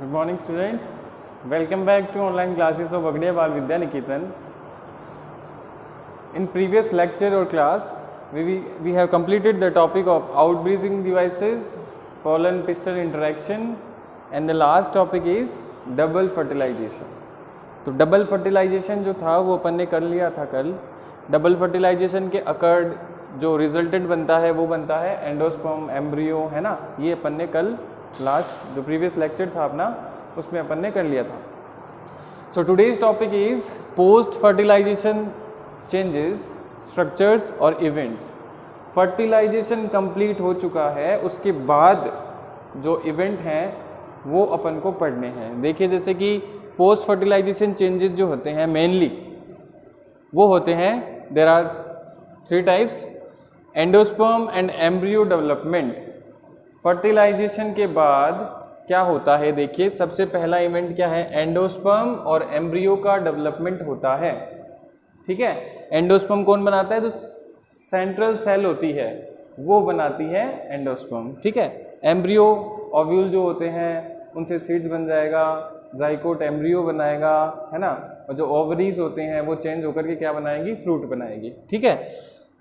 Good morning students. Welcome back to online classes of Agniya Bal Vidya Niketan. In previous lecture or class, we have completed the topic of outbreathing devices, pollen pistil interaction, and the last topic is double fertilization. तो double fertilisation जो था वो अपन ने कर लिया था कल. Double fertilisation के अकर्ड जो रिजल्टेंट बनता है वो बनता है एंडोस्पर्म, एम्ब्रियो, है ना. ये अपन ने कल लास्ट जो प्रीवियस लेक्चर था अपना उसमें अपन ने कर लिया था. So today's topic is post fertilization changes, structures और इवेंट्स. फर्टिलाइजेशन कंप्लीट हो चुका है, उसके बाद जो इवेंट हैं वो अपन को पढ़ने हैं. देखिए जैसे कि पोस्ट फर्टिलाइजेशन चेंजेस जो होते हैं मेनली वो होते हैं, there are 3 types. Endosperm and embryo development. Fertilization के बाद क्या होता है, देखिए सबसे पहला इवेंट क्या है, एंडोस्पर्म और एम्ब्रियो का डेवलपमेंट होता है. ठीक है. एंडोस्पर्म कौन बनाता है, जो सेंट्रल सेल होती है वो बनाती है एंडोस्पर्म. ठीक है. एम्ब्रियो ओव्यूल जो होते हैं उनसे सीड्स बन जाएगा, जाइकोट एम्ब्रियो बनाएगा, है ना. और जो ओवरीज होते हैं वो चेंज होकर के क्या बनाएगी, फ्रूट बनाएगी. ठीक है.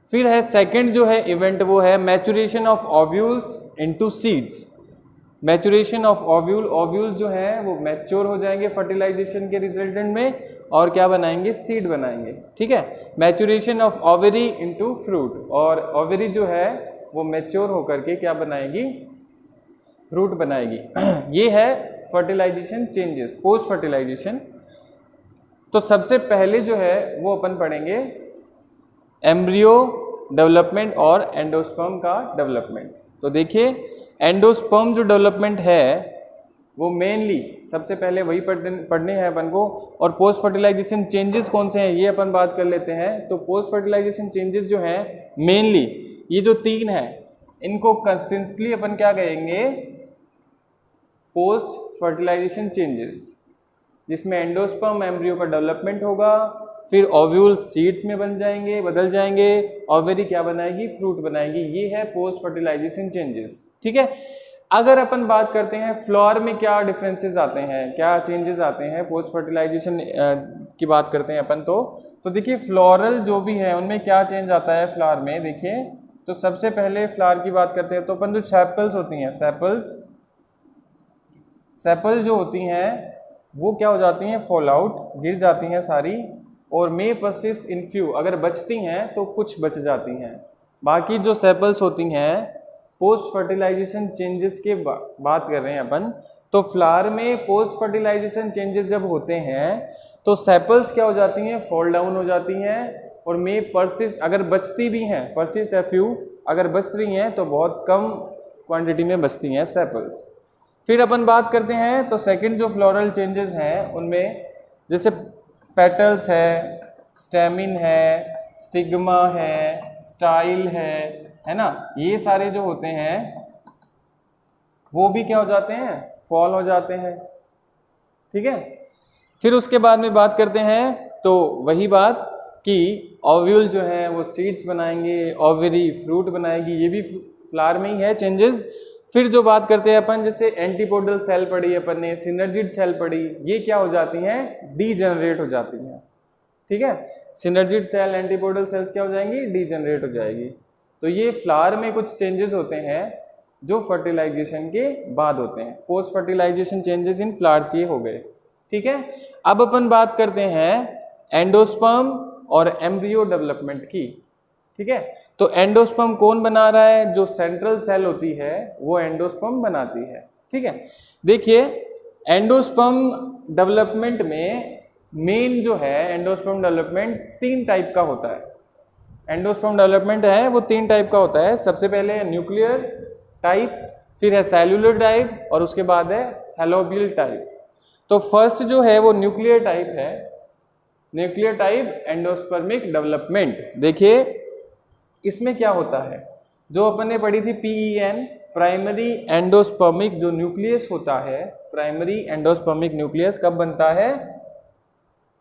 फिर है सेकंड जो है इवेंट, वो है maturation of ovules into seeds. Maturation of ovule, ovule जो है वो मैच्योर हो जाएंगे फर्टिलाइजेशन के रिजल्टेंट में और क्या बनाएंगे, सीड बनाएंगे. ठीक है. Maturation of ovary into fruit, और ओवरी जो है वो मैच्योर होकर के क्या बनाएगी, फ्रूट बनाएगी. ये है फर्टिलाइजेशन चेंजेस, पोस्ट फर्टिलाइजेशन. तो सबसे पहले जो है वो अपन पढ़ेंगे एम्ब्रियो डेवलपमेंट और एंडोस्पर्म का डेवलपमेंट. तो देखिए एंडोस्पर्म जो डेवलपमेंट है वो मेनली सबसे पहले वही पढ़ने हैं अपन को. और पोस्ट फर्टिलाइजेशन चेंजेस कौन से हैं ये अपन बात कर लेते हैं. तो पोस्ट फर्टिलाइजेशन चेंजेस जो हैं मेनली ये जो 3 हैं इनको कंसिस्टेंटली अपन क्या कहेंगे, पोस्ट फर्टिलाइजेशन चेंजेस, जिसमें एंडोस्पर्म एम्ब्रियो का डेवलपमेंट होगा, फिर ओव्यूल सीड्स में बदल जाएंगे, ओवरी क्या बनाएगी, फ्रूट बनाएगी. ये है पोस्ट फर्टिलाइजेशन चेंजेस. ठीक है. अगर अपन बात करते हैं फ्लावर में क्या डिफरेंसेस आते हैं, क्या चेंजेस आते हैं पोस्ट फर्टिलाइजेशन की बात करते हैं अपन. तो देखिए फ्लोरल जो भी है उनमें क्या चेंज आता है फ्लावर में. देखिए तो सबसे पहले फ्लावर की बात करते हैं तो अपन जो सेपल्स होती हैं, सेपल जो होती हैं वो क्या हो जाती हैं, फॉल आउट, गिर जाती हैं सारी. और मे परसिस्ट इन फ्यू, अगर बचती हैं तो कुछ बच जाती हैं. बाकी जो सेपल्स होती हैं पोस्ट फर्टिलाइजेशन चेंजेस के बात कर रहे हैं अपन. तो फ्लावर में पोस्ट फर्टिलाइजेशन चेंजेस जब होते हैं तो सेपल्स क्या हो जाती हैं, फॉल डाउन हो जाती हैं. और मे परसिस्ट, अगर बचती भी हैं, परसिस्ट है फ्यू, अगर बच रही हैं तो बहुत कम क्वांटिटी में बचती हैं सेपल्स. फिर अपन बात करते हैं तो सेकंड जो फ्लोरल चेंजेस हैं उनमें जैसे पेटल्स है, स्टेमिन है, स्टिग्मा है, स्टाइल है ना. ये सारे जो होते हैं वो भी क्या हो जाते हैं, फॉल हो जाते हैं. ठीक है. फिर उसके बाद में बात करते हैं तो वही बात कि ओव्यूल जो है वो सीड्स बनाएंगे, ओवरी फ्रूट बनाएगी. ये भी फ्लावर में ही है चेंजेस. फिर जो बात करते हैं अपन, जैसे एंटीपोडल सेल पढ़ी अपन ने, सिनर्जिड सेल पढ़ी, ये क्या हो जाती हैं, डीजनरेट हो जाती हैं. ठीक है. सिनर्जिड सेल, एंटीपोडल सेल्स क्या हो जाएंगी, डीजनरेट हो जाएगी. तो ये फ्लावर में कुछ चेंजेस होते हैं जो फर्टिलाइजेशन के बाद होते हैं. Post fertilization changes in flowers ये हो गए. ठीक है. अब अपन बात करते हैं एंडोस्पर्म और एम्ब्रियो डेवलपमेंट की. ठीक है. तो एंडोस्पर्म कौन बना रहा है, जो सेंट्रल सेल होती है वो एंडोस्पर्म बनाती है. ठीक है. देखिए एंडोस्पर्म डेवलपमेंट में मेन जो है एंडोस्पर्म डेवलपमेंट 3 टाइप का होता है. एंडोस्पर्म डेवलपमेंट है वो 3 टाइप का होता है. सबसे पहले न्यूक्लियर टाइप, फिर है सेल्यूलर टाइप और उसके बाद है हेलोबियल टाइप. तो फर्स्ट जो है वो न्यूक्लियर टाइप है, न्यूक्लियर टाइप एंडोस्पर्मिक डेवलपमेंट. देखिए इसमें क्या होता है, जो अपन ने पढ़ी थी PEN, प्राइमरी एंडोस्पर्मिक जो न्यूक्लियस होता है, प्राइमरी एंडोस्पर्मिक न्यूक्लियस कब बनता है,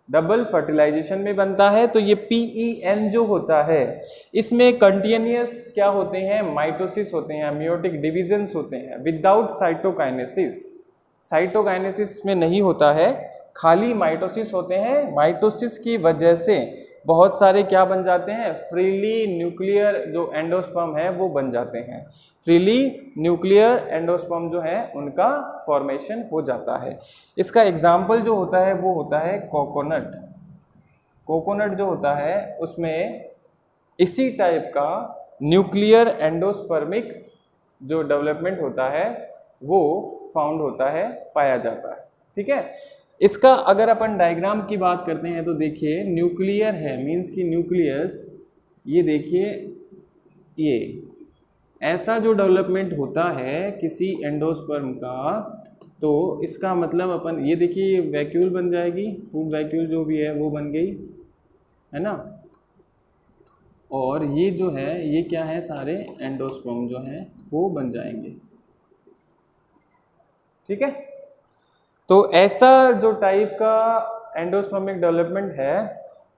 डबल फर्टिलाइजेशन में बनता है. तो ये PEN जो होता है इसमें कंटिन्यूअस क्या होते हैं, माइटोसिस होते हैं, मियोटिक डिविजन्स होते हैं विदाउट साइटोकाइनेसिस. साइटोकाइनेसिस में नहीं होता है, खाली माइटोसिस होते हैं। माइटोसिस की वजह से बहुत सारे क्या बन जाते हैं, फ्रीली न्यूक्लियर जो एंडोस्पर्म है वो बन जाते हैं। फ्रीली न्यूक्लियर एंडोस्पर्म जो है उनका फॉर्मेशन हो जाता है। इसका एग्जाम्पल जो होता है वो होता है कोकोनट। कोकोनट जो होता है उसमें इसी टाइप का न्यूक्लियर एंडोस्पर्मिक जो डेवलपमेंट होता है वो फाउंड होता है, पाया जाता है। ठीक है, इसका अगर अपन डायग्राम की बात करते हैं तो देखिए न्यूक्लियर है, मींस की न्यूक्लियस, ये देखिए ये ऐसा जो डेवलपमेंट होता है किसी एंडोस्पर्म का, तो इसका मतलब अपन ये देखिए वैक्यूल बन जाएगी, फूड वैक्यूल जो भी है वो बन गई है ना, और ये जो है ये क्या है, सारे एंडोस्पर्म जो हैं वो बन जाएंगे। ठीक है, तो ऐसा जो टाइप का एंडोस्पर्मिक डेवलपमेंट है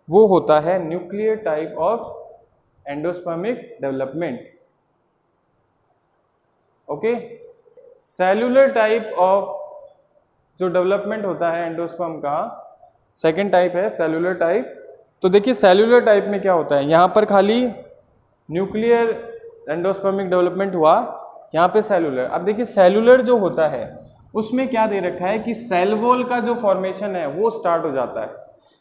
वो होता है nuclear type of endospermic development. Okay, cellular type of जो डेवलपमेंट होता है एंडोस्पर्म का, सेकेंड टाइप है सेलुलर टाइप। तो देखिए सेलुलर टाइप में क्या होता है, यहाँ पर खाली न्यूक्लियर एंडोस्पर्मिक डेवलपमेंट हुआ, यहाँ पे सेलुलर। अब देखिए सेलुलर जो होता है उसमें क्या दे रखा है कि सेल वॉल का जो फॉर्मेशन है वो स्टार्ट हो जाता है,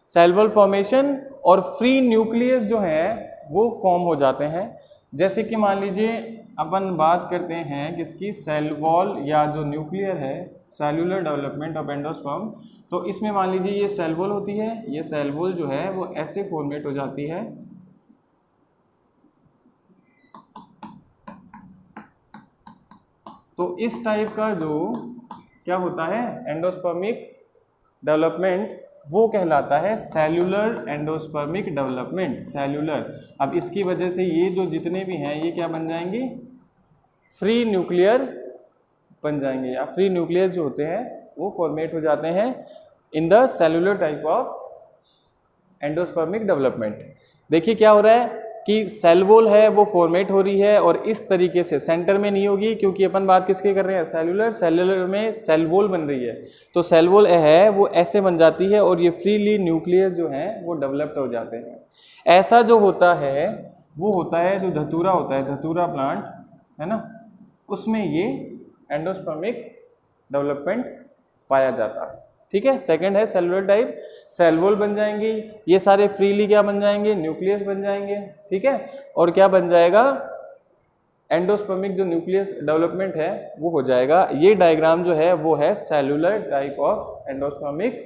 सेल वॉल फॉर्मेशन, और फ्री न्यूक्लियस जो है वो फॉर्म हो जाते हैं। जैसे कि मान लीजिए अपन बात करते हैं किसकी, सेल वॉल या जो न्यूक्लियर है, सेलुलर डेवलपमेंट ऑफ एंडोस्पर्म। तो इसमें मान लीजिए ये सेल वॉल होती है, ये सेल वॉल जो है वो ऐसे फॉर्मेट हो जाती है, तो इस टाइप का जो क्या होता है एंडोस्पर्मिक डेवलपमेंट वो कहलाता है सेलुलर एंडोस्पर्मिक डेवलपमेंट, सेलुलर। अब इसकी वजह से ये जो जितने भी हैं ये क्या बन जाएंगे, फ्री न्यूक्लियर बन जाएंगे, या फ्री न्यूक्लियस जो होते हैं वो फॉर्मेट हो जाते हैं in the cellular type of endospermic development. देखिए क्या हो रहा है कि सेल वॉल है वो फॉर्मेट हो रही है, और इस तरीके से सेंटर में नहीं होगी क्योंकि अपन बात किसकी कर रहे हैं, सेलुलर। सेलुलर में सेल वॉल बन रही है, तो सेल वॉल है वो ऐसे बन जाती है, और ये फ्रीली न्यूक्लियस जो हैं वो डेवलप्ड हो जाते हैं। ऐसा जो होता है वो होता है जो धतूरा होता है, धतूरा प्लांट है ना, उसमें ये एंडोस्पर्मिक डेवलपमेंट पाया जाता है। ठीक है, सेकंड है सेलुलर टाइप, सेल वॉल बन जाएंगी, ये सारे फ्रीली क्या बन जाएंगे, न्यूक्लियस बन जाएंगे। ठीक है, और क्या बन जाएगा, एंडोस्पर्मिक जो न्यूक्लियस डेवलपमेंट है वो हो जाएगा। ये डायग्राम जो है वो है cellular type of endospermic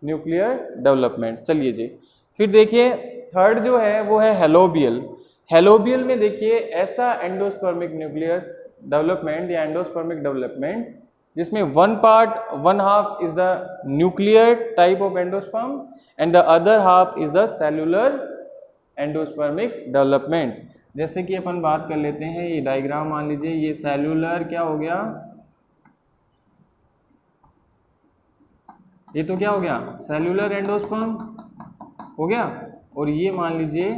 nuclear development. चलिए जी, फिर देखिए थर्ड जो है वो है हेलोबियल। हेलोबियल में देखिए ऐसा एंडोस्पर्मिक न्यूक्लियस डेवलपमेंट या एंडोस्पर्मिक डेवलपमेंट जिसमें one half is the nuclear type of endosperm and the other half is the cellular endospermic development। जैसे कि अपन बात कर लेते हैं, ये डायग्राम मान लीजिए, ये सेलुलर क्या हो गया, ये तो क्या हो गया सेलुलर एंडोस्पर्म हो गया, और ये मान लीजिए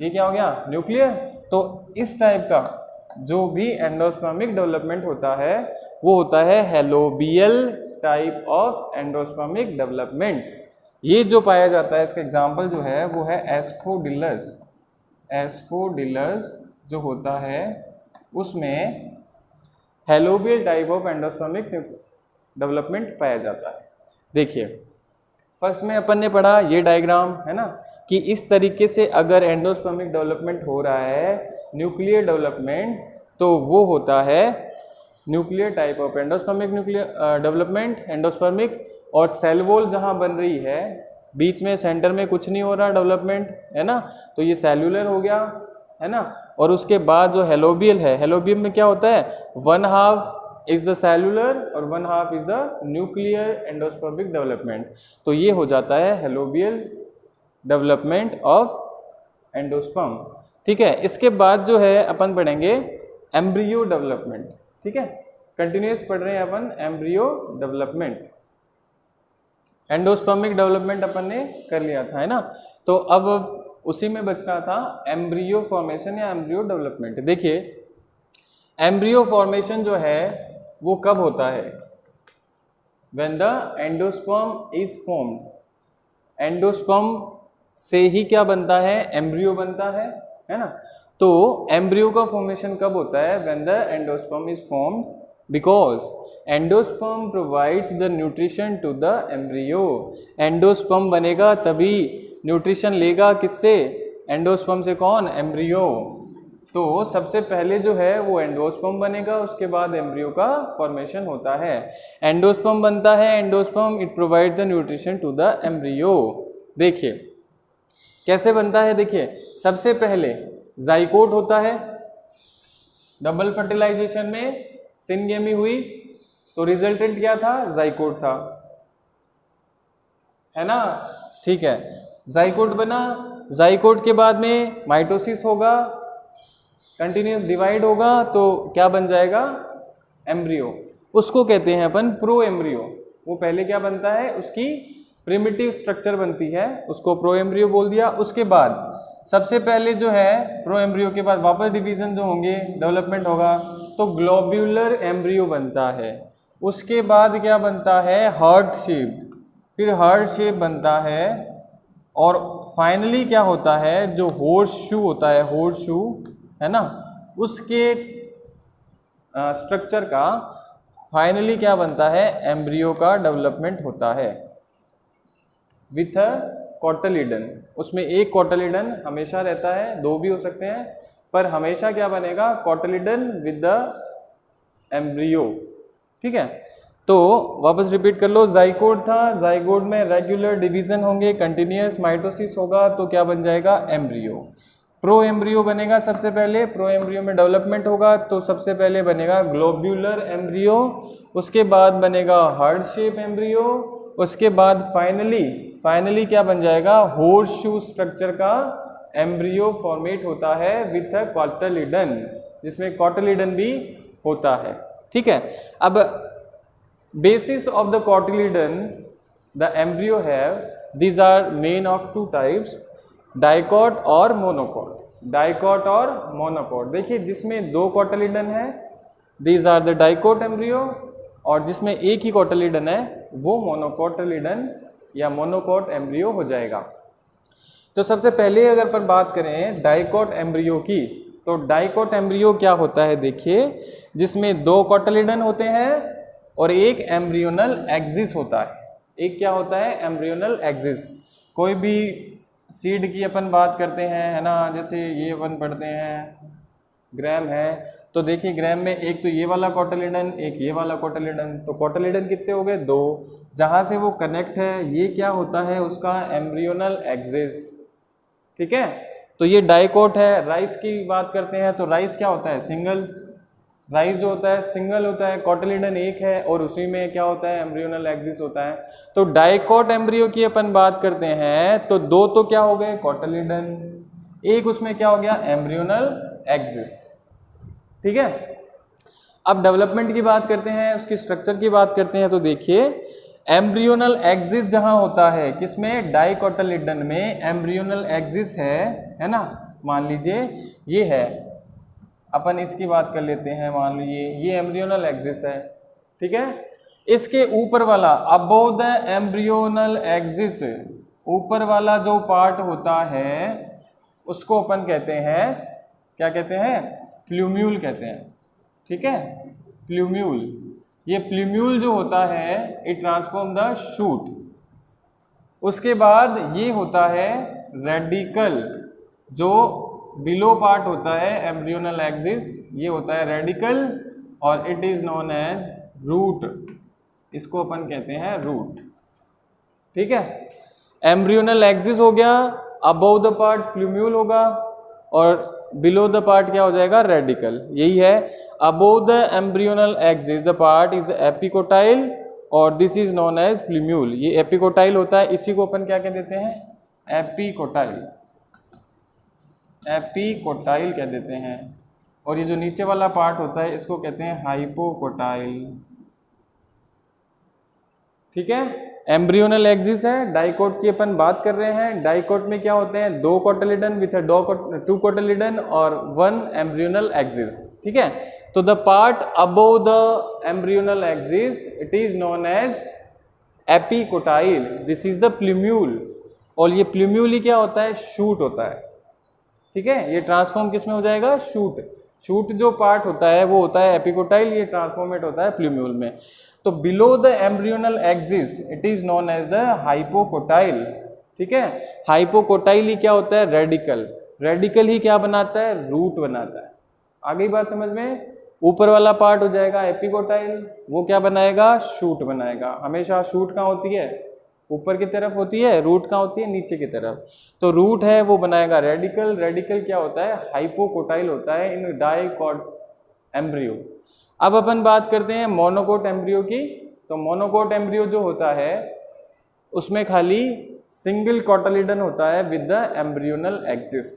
ये क्या हो गया न्यूक्लियर। तो इस टाइप का जो भी एंडोस्पर्मिक डेवलपमेंट होता है वो होता है helobial type of endospermic development. ये जो पाया जाता है इसका एग्जांपल जो है वो है एस्फोडिलस। एस्फोडिलस जो होता है उसमें helobial type of endospermic development पाया जाता है। देखिए फर्स्ट में अपन ने पढ़ा ये डायग्राम है ना, कि इस तरीके से अगर एंडोस्पर्मिक डेवलपमेंट हो रहा है न्यूक्लियर डेवलपमेंट, तो वो होता है nuclear type of endospermic nuclear development endospermic. और सेल वॉल जहाँ बन रही है बीच में सेंटर में कुछ नहीं हो रहा डेवलपमेंट है ना, तो ये सेलुलर हो गया है ना। और उसके बाद जो हेलोबियल है, हेलोबियल में क्या होता है, one half is the cellular और one half is the nuclear endospermic development. तो ये हो जाता है हेलोबियल डेवलपमेंट ऑफ एंडोस्पर्म। ठीक है, इसके बाद जो है अपन पढ़ेंगे एम्ब्रियो डेवलपमेंट। ठीक है, कंटिन्यूस पढ़ रहे हैं अपन एम्ब्रियो डेवलपमेंट। एंडोस्पर्मिक डेवलपमेंट अपन ने कर लिया था है ना, तो अब उसी में बच रहा था एम्ब्रियो फॉर्मेशन या एम्ब्रियो डेवलपमेंट। देखिए एम्ब्रियो फॉर्मेशन जो है वो कब होता है? When the endosperm is formed. Endosperm से ही क्या बनता है? एम्ब्रियो बनता है ना। तो एम्ब्रियो का फॉर्मेशन कब होता है? When the endosperm is formed, because endosperm provides the nutrition to the embryo. Endosperm बनेगा तभी न्यूट्रिशन लेगा किससे? एंडोस्पर्म से। कौन? एम्ब्रियो। तो सबसे पहले जो है वो एंडोस्पर्म बनेगा, उसके बाद एम्ब्रियो का फॉर्मेशन होता है। एंडोस्पर्म बनता है, endosperm it provide the nutrition to the embryo. देखिए कैसे बनता है। देखिए सबसे पहले जाइकोट होता है, डबल फर्टिलाइजेशन में सिनगेमी हुई तो रिजल्टेंट क्या था? जाइकोट था, है ना। ठीक है, जाइकोट बना, जाइकोट के बाद में माइटोसिस होगा, कंटिन्यूस डिवाइड होगा तो क्या बन जाएगा? एम्ब्रियो। उसको कहते हैं अपन प्रो एम्ब्रियो। वो पहले क्या बनता है? उसकी प्रिमिटिव स्ट्रक्चर बनती है, उसको प्रो एम्ब्रियो बोल दिया। उसके बाद सबसे पहले जो है प्रो एम्ब्रियो के बाद वापस डिवीजन जो होंगे, डेवलपमेंट होगा तो ग्लोब्यूलर एम्ब्रियो बनता है। उसके बाद क्या बनता है? हार्ट शेप, फिर हार्ट शेप बनता है और फाइनली क्या होता है? जो हॉर्स शू होता है, हॉर्स शू है ना, उसके स्ट्रक्चर का फाइनली क्या बनता है? एम्ब्रियो का डेवलपमेंट होता है विथ अ कॉटलिडन। उसमें एक कॉटलिडन हमेशा रहता है, दो भी हो सकते हैं, पर हमेशा क्या बनेगा? Cotyledon with the embryo. ठीक है, तो वापस रिपीट कर लो। जाइकोट था, जाइकोट में रेगुलर डिवीजन होंगे, कंटिन्यूस माइटोसिस होगा तो क्या बन जाएगा? एम्ब्रियो। प्रो एम्ब्रियो बनेगा सबसे पहले, प्रो एम्ब्रियो में डेवलपमेंट होगा तो सबसे पहले बनेगा ग्लोब्यूलर एम्ब्रियो, उसके बाद बनेगा हार्ट शेप एम्ब्रियो, उसके बाद फाइनली क्या बन जाएगा? हॉर्स शू स्ट्रक्चर का एम्ब्रियो फॉर्मेट होता है विथ अ कॉटलिडन, जिसमें कॉटलिडन भी होता है। ठीक है, अब basis of the cotyledon the embryo have, these are main of two types, dicot और monocot। dicot और monocot। देखिए जिसमें दो cotyledon है these are the dicot embryo, और जिसमें एक ही cotyledon है वो monocotyledon या monocot embryo हो जाएगा। तो सबसे पहले अगर अपन बात करें dicot embryo की, तो dicot embryo क्या होता है? देखिए जिसमें दो cotyledon होते हैं और एक एम्ब्रियोनल एक्सिस होता है। एक क्या होता है? Embryonal axis. कोई भी सीड की अपन बात करते हैं, है ना, जैसे ये अपन पढ़ते हैं ग्रैम है, तो देखिए ग्रैम में एक तो ये वाला कॉटलिडन, एक ये वाला कॉटलिडन, तो कॉटलिडन कितने हो गए? दो। जहाँ से वो कनेक्ट है ये क्या होता है? उसका एम्ब्रियोनल एक्सिस। ठीक है, तो ये डाइकोट है। राइस की बात करते हैं तो राइस क्या होता है? सिंगल। राइस जो होता है सिंगल होता है, कॉटलिडन एक है और उसी में क्या होता है? एम्ब्रियोनल एक्सिस होता है। तो डाइकोट एम्ब्रियो की अपन बात करते हैं तो दो तो क्या हो गए? कॉटलिडन, एक उसमें क्या हो गया? Embryonal axis. ठीक है, अब डेवलपमेंट की बात करते हैं, उसकी स्ट्रक्चर की बात करते हैं, तो देखिए एम्ब्रियोनल एक्सिस जहां होता है किसमें? डाइकोटलिडन में एम्ब्रियोनल एक्सिस है ना। मान लीजिए ये है, अपन इसकी बात कर लेते हैं, मान लीजिए ये एम्ब्रियोनल एक्सिस है। ठीक है, इसके ऊपर वाला अबव द एम्ब्रियोनल एक्सिस, ऊपर वाला जो पार्ट होता है उसको अपन कहते हैं, क्या कहते हैं? प्लूम्यूल कहते हैं। ठीक है, प्लूम्यूल। ये प्लूम्यूल जो होता है इट ट्रांसफॉर्म द शूट। उसके बाद ये होता है रेडिकल, जो बिलो पार्ट होता है एम्ब्रियोनल एक्सिस, ये होता है रेडिकल और it is known as root. इसको अपन कहते हैं रूट। ठीक है, एम्ब्रियोनल एक्सिस हो गया, अबव द पार्ट प्लूम्यूल होगा और बिलो द पार्ट क्या हो जाएगा? रेडिकल। यही है, above the embryonal axis the part is epicotyl और this is known as plumule. ये एपिकोटाइल होता है, इसी को अपन क्या कह देते हैं? एपिकोटाइल। एपिकोटाइल कह देते हैं। और ये जो नीचे वाला पार्ट होता है इसको कहते हैं हाइपोकोटाइल। ठीक है, एम्ब्रियोनल एक्सिस है, डाइकोट की अपन बात कर रहे हैं। डाइकोट में क्या होते हैं? दो कोटलिडन विथ टू कोटलिडन और वन एम्ब्रियोनल एक्सिस। ठीक है, तो the part above the embryonal axis it is known as epicotyl, this is the plumule. और ये प्लूम्यूल ही क्या होता है, शूट होता है। ठीक है, ये ट्रांसफॉर्म किस में हो जाएगा, शूट। शूट जो पार्ट होता है वो होता है एपिकोटाइल, ये ट्रांसफॉर्मेट होता है प्लूम्यूल में। तो below the embryonal axis it is known as the hypocotyl. ठीक है, हाइपोकोटाइल ही क्या होता है, रेडिकल। रेडिकल ही क्या बनाता है, रूट बनाता है। आ गई बात समझ में। ऊपर वाला पार्ट हो जाएगा एपिकोटाइल, वो क्या बनाएगा, शूट बनाएगा। हमेशा शूट कहाँ होती है, ऊपर की तरफ होती है, रूट कहाँ होती है, नीचे की तरफ। तो रूट है वो बनाएगा रेडिकल। रेडिकल क्या होता है, हाइपोकोटाइल होता है इन डाइकोट एम्ब्रियो। अब अपन बात करते हैं मोनोकोट एम्ब्रियो की। तो मोनोकोट एम्ब्रियो जो होता है उसमें खाली सिंगल कोटालिडन होता है विद द एम्ब्रियोनल एक्सिस।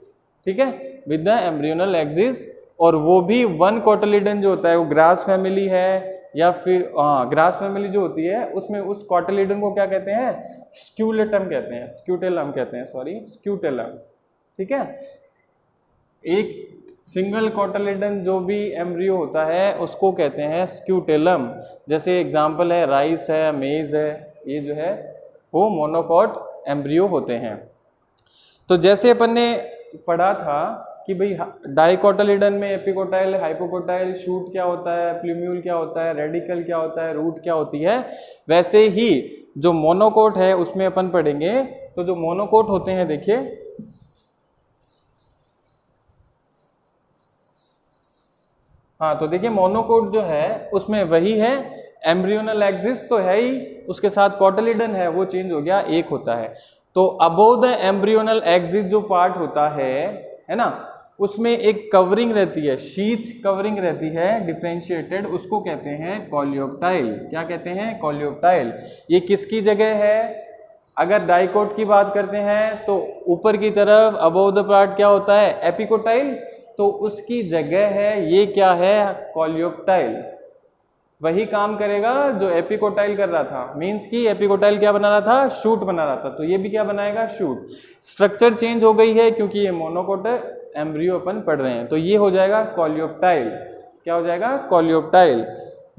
ठीक है, विद द एम्ब्रियोनल एक्सिस, और वो भी वन कोटालिडन जो होता है वो ग्रास फैमिली है, या फिर ग्रास फैमिली जो होती है उसमें उस कोटालिडन को क्या कहते हैं, स्क्यूलेटम कहते हैं, स्क्यूटेलम कहते हैं, सॉरी स्क्यूटेलम। ठीक है, एक सिंगल कोटालिडन जो भी एम्ब्रियो होता है उसको कहते हैं स्क्यूटेलम। जैसे एग्जांपल है राइस है, मेज है, ये जो है वो मोनोकोट एम्ब्रियो होते हैं। तो जैसे अपन ने पढ़ा था कि भाई डाइकोटालिडन में एपिकोटाइल, हाइपोकोटाइल, शूट क्या होता है, प्लूम्यूल क्या होता है, रेडिकल क्या होता है, रूट क्या होती है, वैसे ही जो मोनोकोट है उसमें अपन पढ़ेंगे। तो जो मोनोकोट होते हैं देखिए, हाँ तो देखिए मोनोकोट जो है उसमें वही है, एम्ब्रियोनल एक्सिस तो है ही, उसके साथ कोटालिडन है वो चेंज हो गया, एक होता है। तो अबोव द एम्ब्रियोनल एक्सिस जो पार्ट होता है ना, उसमें एक कवरिंग रहती है, शीथ कवरिंग रहती है डिफरेंशिएटेड, उसको कहते हैं कोलियोप्टाइल। क्या कहते हैं, कोलियोप्टाइल। ये किसकी जगह है, अगर डाइकोट की बात करते हैं तो ऊपर की तरफ अबोव द पार्ट क्या होता है, एपिकोटाइल, तो उसकी जगह है ये क्या है, कोलियोप्टाइल। वही काम करेगा जो एपिकोटाइल कर रहा था, मींस कि एपिकोटाइल क्या बना रहा था, शूट बना रहा था, तो ये भी क्या बनाएगा, शूट। स्ट्रक्चर चेंज हो गई है क्योंकि ये मोनोकोट एम्ब्रियो अपन पढ़ रहे हैं, तो ये हो जाएगा कोलियोप्टाइल। क्या हो जाएगा, coleoptile.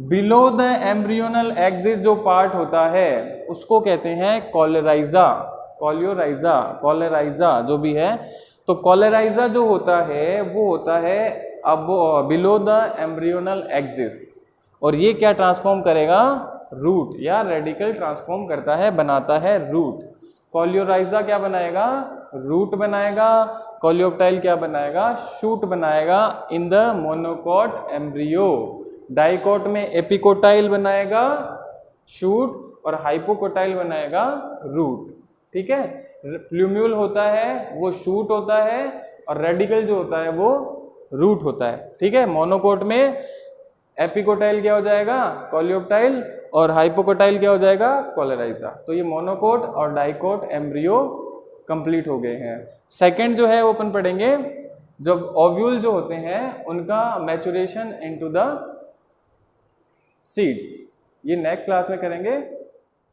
Below the embryonal axis जो पार्ट होता है उसको कहते हैं कोलेराइजा, कोलियोराइजा, कोलेराइजा जो भी है। तो कोलेराइजा जो होता है वो होता है अब बिलो द एम्ब्रियोनल एक्सिस, और ये क्या ट्रांसफॉर्म करेगा, रूट या रेडिकल ट्रांसफॉर्म करता है, बनाता है रूट। कोलियोराइजा क्या बनाएगा, रूट बनाएगा। कोलियोप्टाइल क्या बनाएगा, शूट बनाएगा in the monocot embryo. Dicot में एपिकोटाइल बनाएगा शूट, और हाइपोकोटाइल बनाएगा रूट। ठीक है, प्लूम्यूल होता है वो शूट होता है, और रेडिकल जो होता है वो रूट होता है। ठीक है, मोनोकोट में एपिकोटाइल क्या हो जाएगा, कोलियोप्टाइल, और हाइपोकोटाइल क्या हो जाएगा, कोलेराइजा। तो ये मोनोकोट और डाइकोट एम्ब्रियो कंप्लीट हो गए हैं। सेकंड जो है वो अपन पढ़ेंगे जब ओव्यूल जो होते हैं उनका मैचुरेशन इनटू द सीड्स, ये नेक्स्ट क्लास में करेंगे।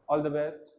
All the best.